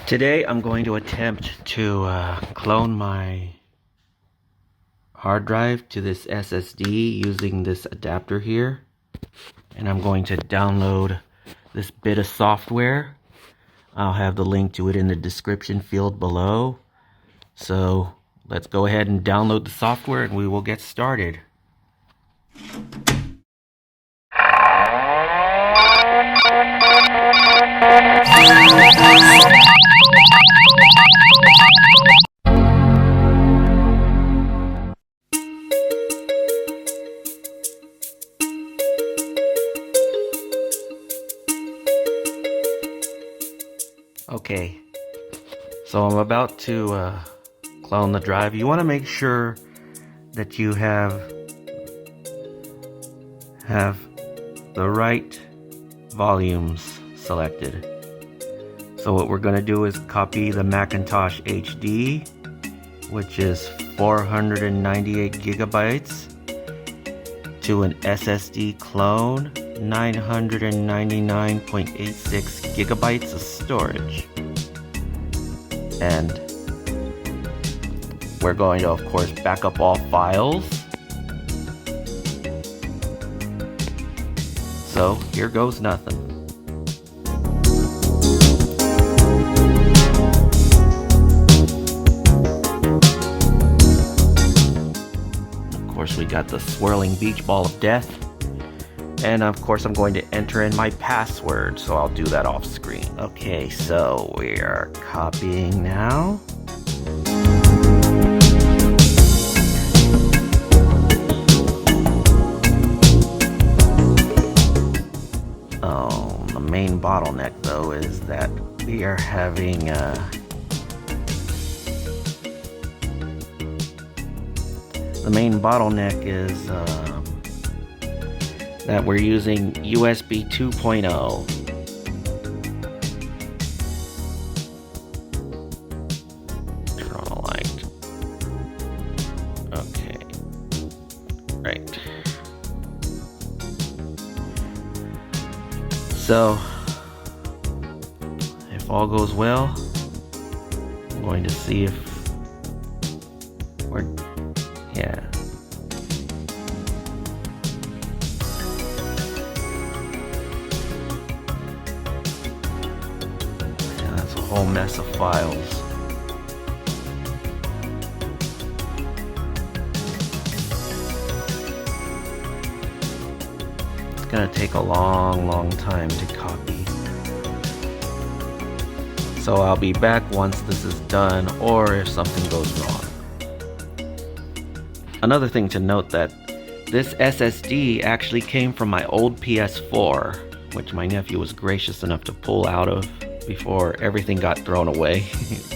Today I'm going to attempt to clone my hard drive to this SSD using this adapter here, and I'm going to download this bit of software. I'll have the link to it in the description field below. So let's go ahead and download the software and we will get started. Okay, so I'm about to clone the drive. You want to make sure that you have the right volumes selected. So what we're going to do is copy the Macintosh HD, which is 498 gigabytes, to an SSD clone, 999.86 gigabytes of storage. And we're going to, of course, back up all files. So here goes nothing. Of course, we got the swirling beach ball of death. And of course, I'm going to enter in my password, so I'll do that off screen. Okay, so we are copying now. Oh, the main bottleneck though is that we are having the main bottleneck is that we're using USB 2.0. Turn on a light. Okay. Right. So, if all goes well, I'm going to see if we're, yeah. Whole mess of files. It's gonna take a long time to copy. So I'll be back once this is done, or if something goes wrong. Another thing to note that this SSD actually came from my old PS4, which my nephew was gracious enough to pull out of before everything got thrown away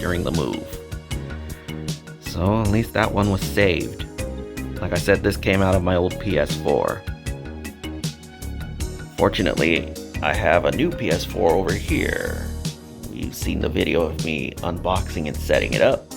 during the move. So at least that one was saved. Like I said, this came out of my old PS4. Fortunately, I have a new PS4 over here. You've seen the video of me unboxing and setting it up.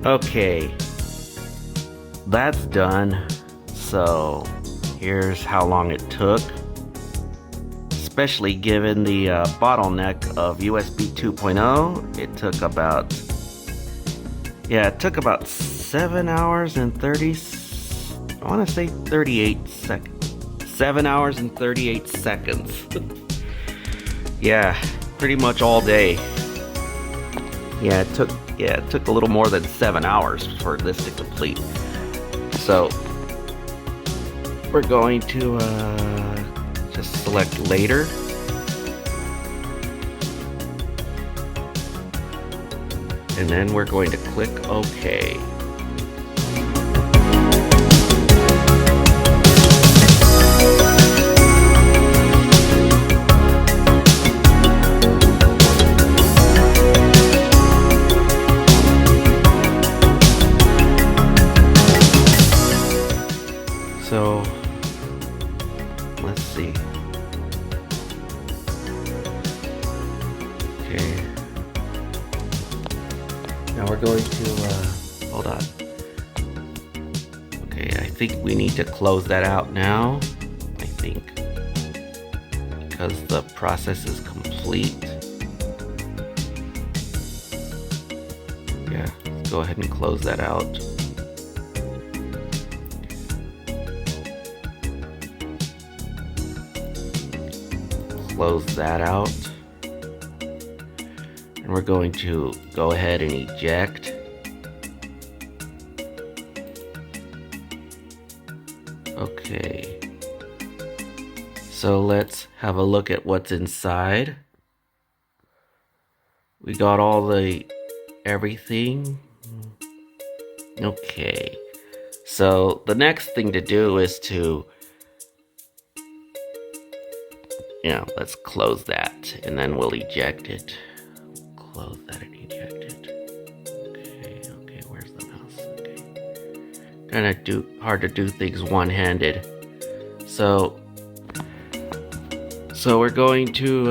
Okay, that's done. So here's how long it took, especially given the bottleneck of USB 2.0. It took about 7 hours and 38 seconds. 7 hours and 38 seconds. Yeah, pretty much all day. Yeah, it took a little more than 7 hours for this to complete. So we're going to just select later. And then we're going to click OK. So let's see. Okay. Now we're going to hold on. Okay, I think we need to close that out now. I think, because the process is complete. Yeah, let's go ahead and close that out. Close that out. And we're going to go ahead and eject. Okay. So let's have a look at what's inside. We got all the everything. Okay. So the next thing to do is to, let's close that and then we'll eject it. Close that and eject it. Okay, where's the mouse? Okay. Kinda hard to do things one-handed. So we're going to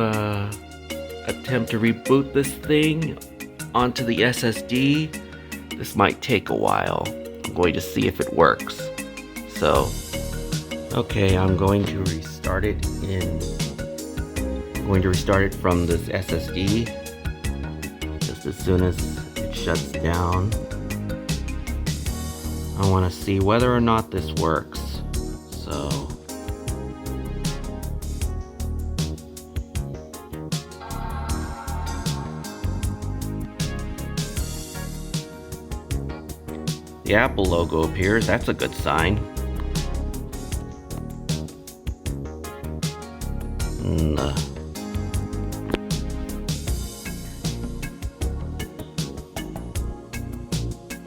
attempt to reboot this thing onto the SSD. This might take a while. I'm going to see if it works. So, okay, I'm going to restart it from this SSD just as soon as it shuts down. I want to see whether or not this works. So, the Apple logo appears. That's a good sign.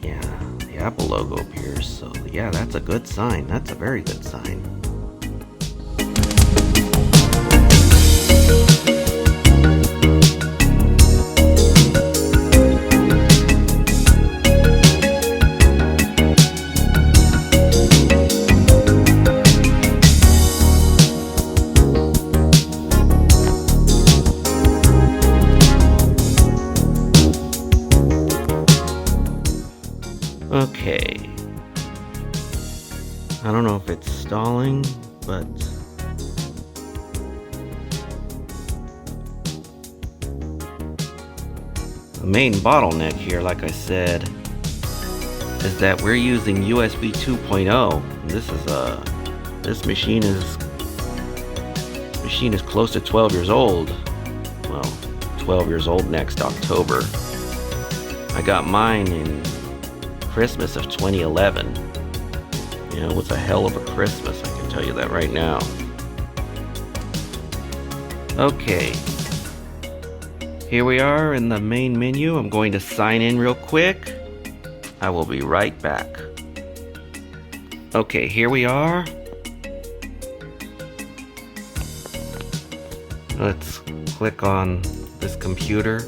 Yeah, the Apple logo appears. So yeah, that's a good sign. That's a very good sign. Okay, I don't know if it's stalling, but the main bottleneck here, like I said, is that we're using USB 2.0. This machine is close to 12 years old. Well, 12 years old next October. I got mine in Christmas of 2011. It was a hell of a Christmas, I can tell you that right now. Okay, here we are in the main menu. I'm going to sign in real quick. I will be right back. Okay, here we are. Let's click on this computer.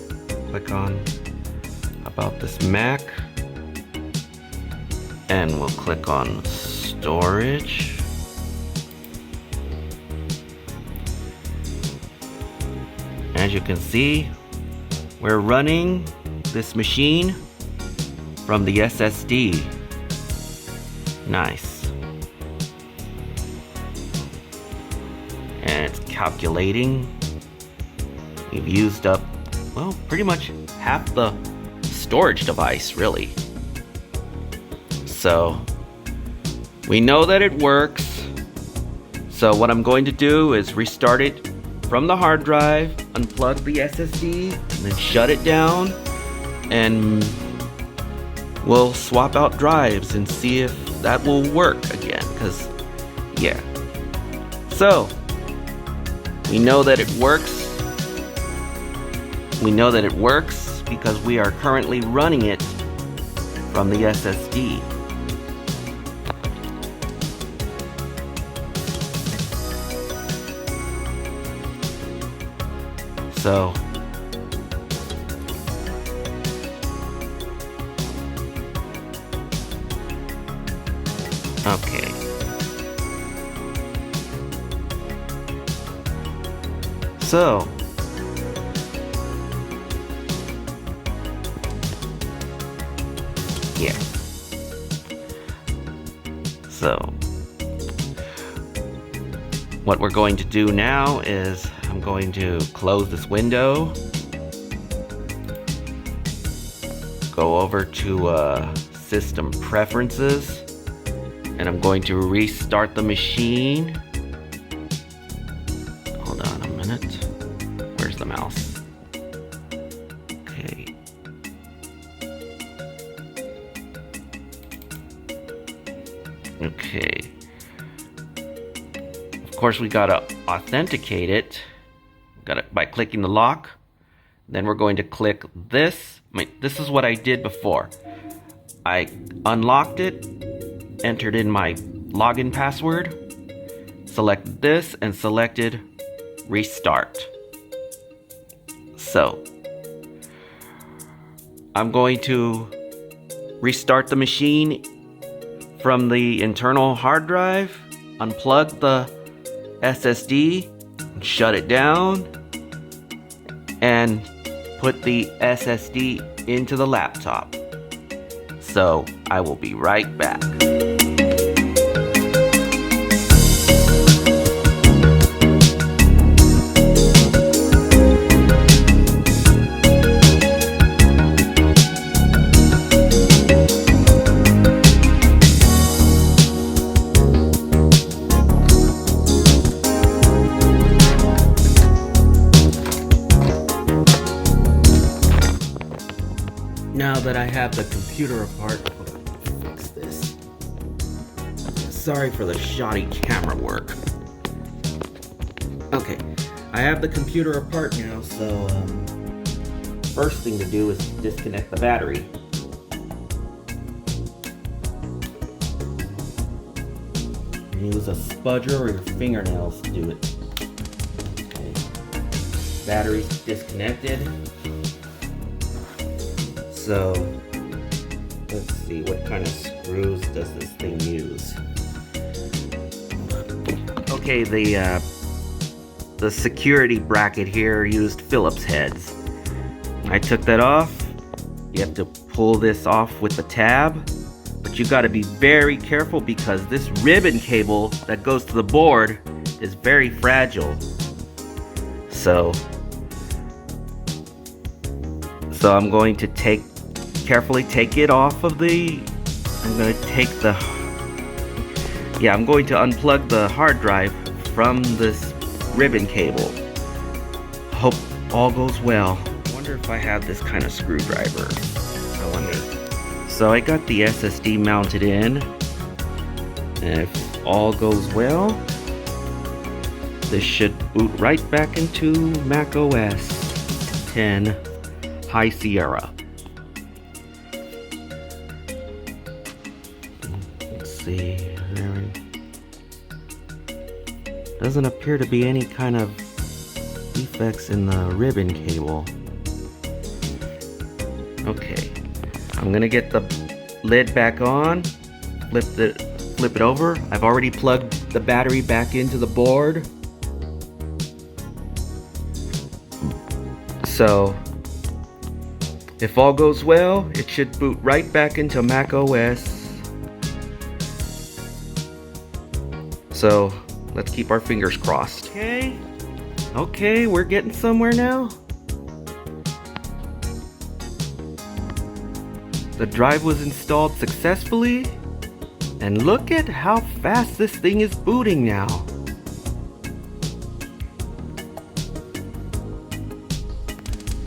Click on about this Mac. And we'll click on storage. As you can see, we're running this machine from the SSD. Nice. And it's calculating. We've used up, well, pretty much half the storage device, really. So we know that it works. So what I'm going to do is restart it from the hard drive, unplug the SSD, and then shut it down, and we'll swap out drives and see if that will work again, because yeah. So we know that it works. We know that it works because we are currently running it from the SSD. So okay. So yeah. So What we're going to do now is I'm going to close this window, go over to System Preferences, and I'm going to restart the machine. Hold on a minute. Where's the mouse? Okay. Okay. Of course, we gotta authenticate it. By clicking the lock. Then we're going to click this. This is what I did before. I unlocked it, entered in my login password, selected this, and selected restart. So, I'm going to restart the machine from the internal hard drive, unplug the SSD, shut it down, and put the SSD into the laptop. So I will be right back. Now that I have the computer apart, I'm gonna fix this. Sorry for the shoddy camera work. Okay, I have the computer apart now, so first thing to do is disconnect the battery. Use a spudger or your fingernails to do it. Okay. Battery's disconnected. So, let's see, what kind of screws does this thing use? Okay, the security bracket here used Phillips heads. I took that off. You have to pull this off with the tab, but you got to be very careful because this ribbon cable that goes to the board is very fragile. So I'm going to carefully take it off of the, I'm going to unplug the hard drive from this ribbon cable. Hope all goes well. I wonder if I have this kind of screwdriver. I wonder. So I got the SSD mounted in, and if all goes well, this should boot right back into Mac OS 10 High Sierra. Let's see, there doesn't appear to be any kind of defects in the ribbon cable. Okay, I'm gonna get the lid back on, flip it over. I've already plugged the battery back into the board. So, if all goes well, it should boot right back into Mac OS. So, let's keep our fingers crossed. Okay, we're getting somewhere now. The drive was installed successfully, and look at how fast this thing is booting now.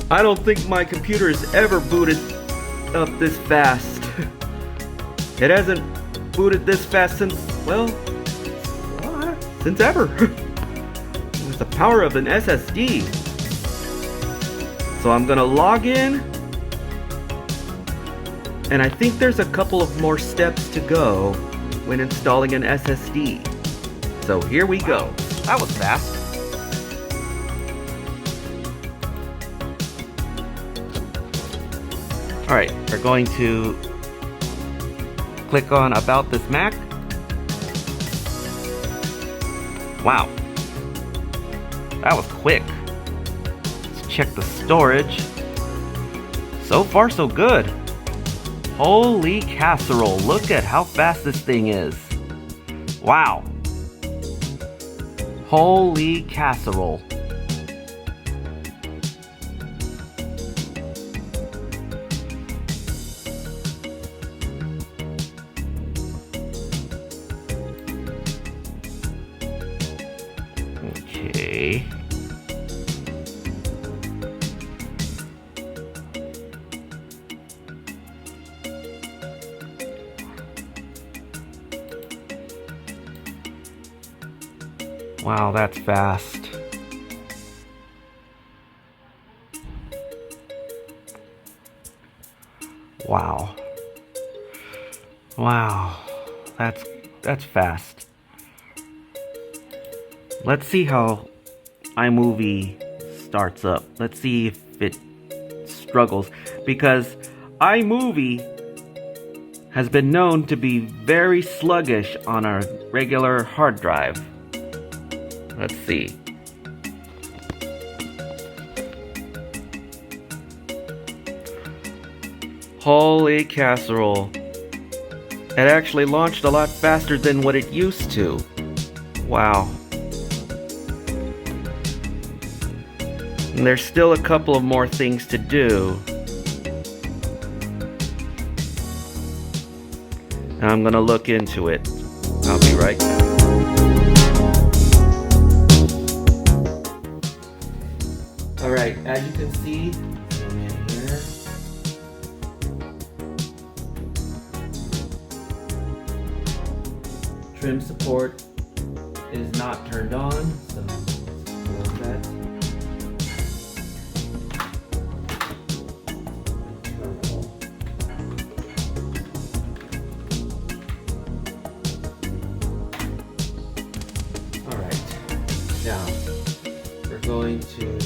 I don't think my computer has ever booted up this fast. It hasn't booted this fast since, well, since ever. With the power of an SSD. So I'm gonna log in, and I think there's a couple of more steps to go when installing an SSD. So here we go. That was fast. Alright, we're going to click on About This Mac. Wow, that was quick. Let's check the storage. So far so good. Holy casserole, look at how fast this thing is. Wow. Holy casserole. Okay. Wow, that's fast. Wow. Wow. That's fast. Let's see how iMovie starts up. Let's see if it struggles, because iMovie has been known to be very sluggish on our regular hard drive. Let's see. Holy casserole. It actually launched a lot faster than what it used to. Wow. And there's still a couple of more things to do. And I'm gonna look into it. I'll be right back. Alright, as you can see, zoom in here. Trim support is not turned on, so let's close that. Alright, now we're going to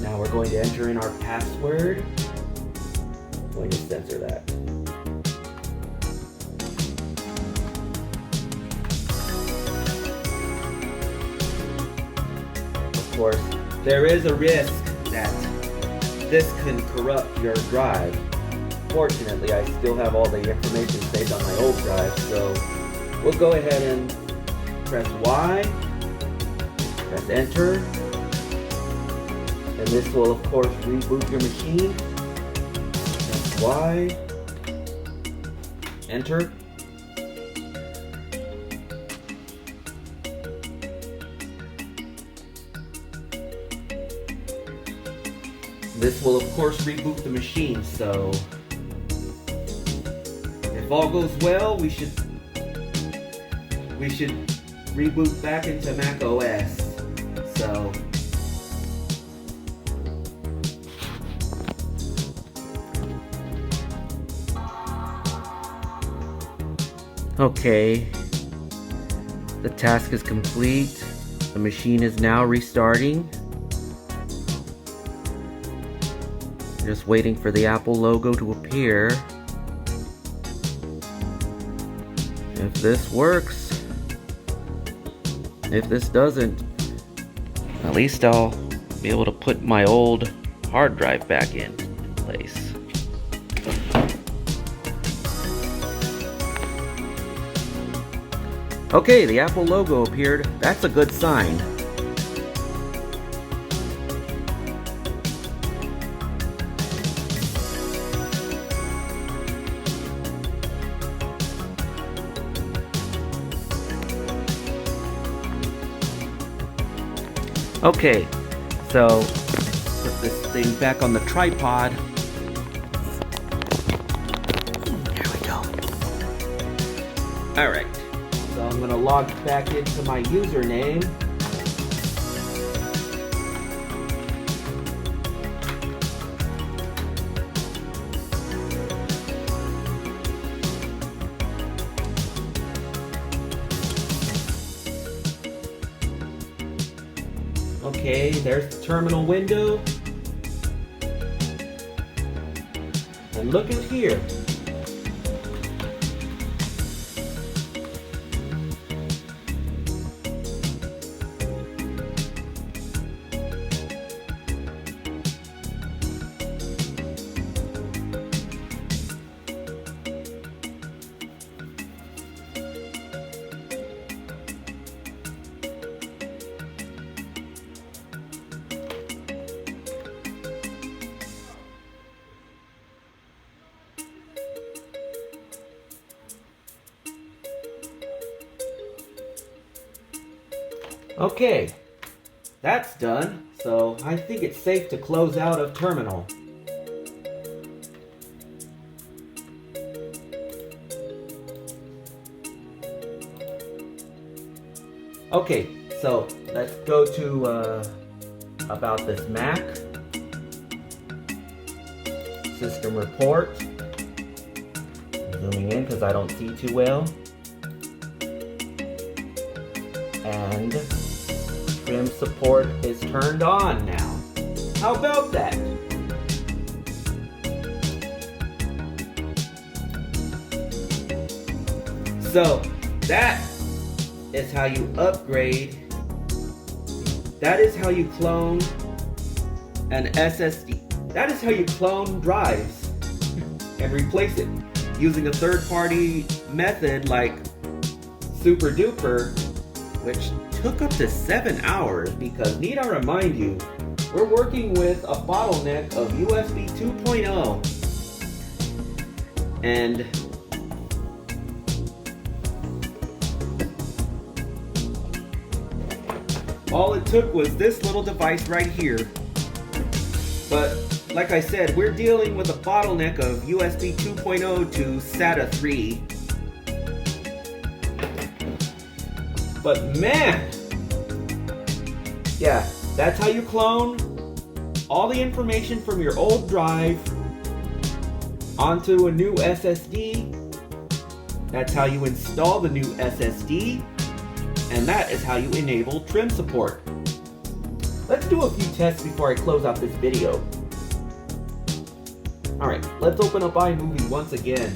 now we're going to enter in our password. I'm going to censor that. Of course, there is a risk that this can corrupt your drive. Fortunately, I still have all the information saved on my old drive, so we'll go ahead and press Y, press enter. And this will, of course, reboot your machine. Press Y. Enter. This will, of course, reboot the machine, so if all goes well, we should reboot back into Mac OS. So okay, the task is complete. The machine is now restarting. Just waiting for the Apple logo to appear. If this works, if this doesn't, at least I'll be able to put my old hard drive back in place. Okay, the Apple logo appeared. That's a good sign. Okay, so put this thing back on the tripod. There we go. Alright, so I'm going to log back into my username. Okay, there's the terminal window. And look at here. Okay, that's done, so I think it's safe to close out of terminal. Okay, so let's go to about this Mac, system report, zooming in because I don't see too well, and trim support is turned on now. How about that? So that is how you upgrade. That is how you clone an SSD. That is how you clone drives and replace it using a third-party method like Super Duper, which took up to 7 hours because, need I remind you, we're working with a bottleneck of USB 2.0. And all it took was this little device right here. But like I said, we're dealing with a bottleneck of USB 2.0 to SATA 3. But man, yeah, that's how you clone all the information from your old drive onto a new SSD. That's how you install the new SSD. And that is how you enable trim support. Let's do a few tests before I close out this video. Alright, let's open up iMovie once again.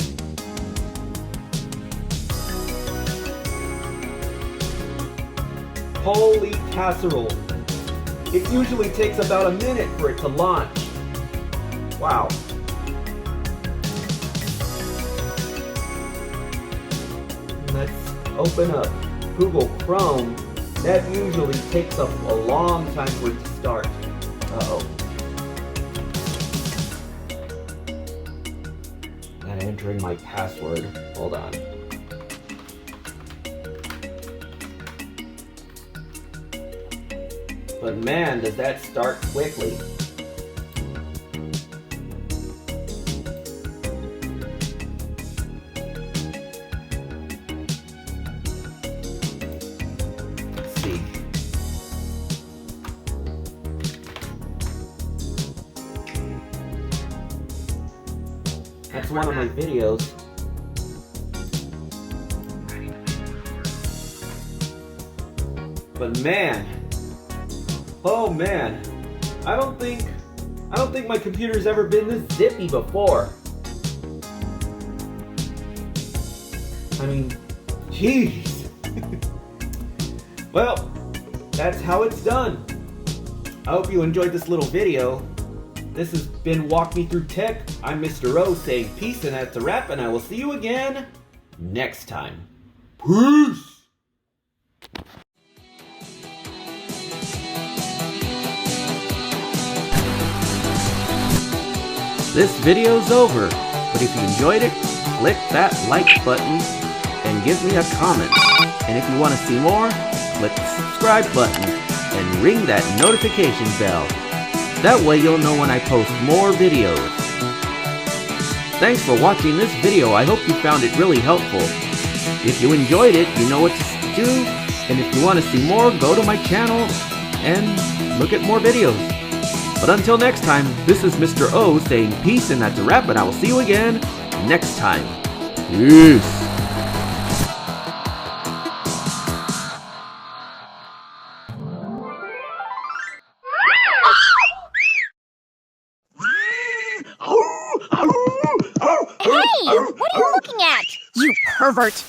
Holy casserole. It usually takes about a minute for it to launch. Wow. Let's open up Google Chrome. That usually takes a long time for it to start. Uh-oh. I'm entering my password. Hold on. But man, does that start quickly. Let's see. That's one of my videos. But man, oh man, I don't think my computer's ever been this zippy before. I mean, jeez. Well, that's how it's done. I hope you enjoyed this little video. This has been Walk Me Through Tech. I'm Mr. O saying peace, and that's a wrap, and I will see you again next time. Peace! This video's over, but if you enjoyed it, click that like button and give me a comment. And if you want to see more, click the subscribe button and ring that notification bell. That way you'll know when I post more videos. Thanks for watching this video. I hope you found it really helpful. If you enjoyed it, you know what to do. And if you want to see more, go to my channel and look at more videos. But until next time, this is Mr. O saying peace, and that's a wrap, and I will see you again next time. Peace! What are you looking at? You pervert!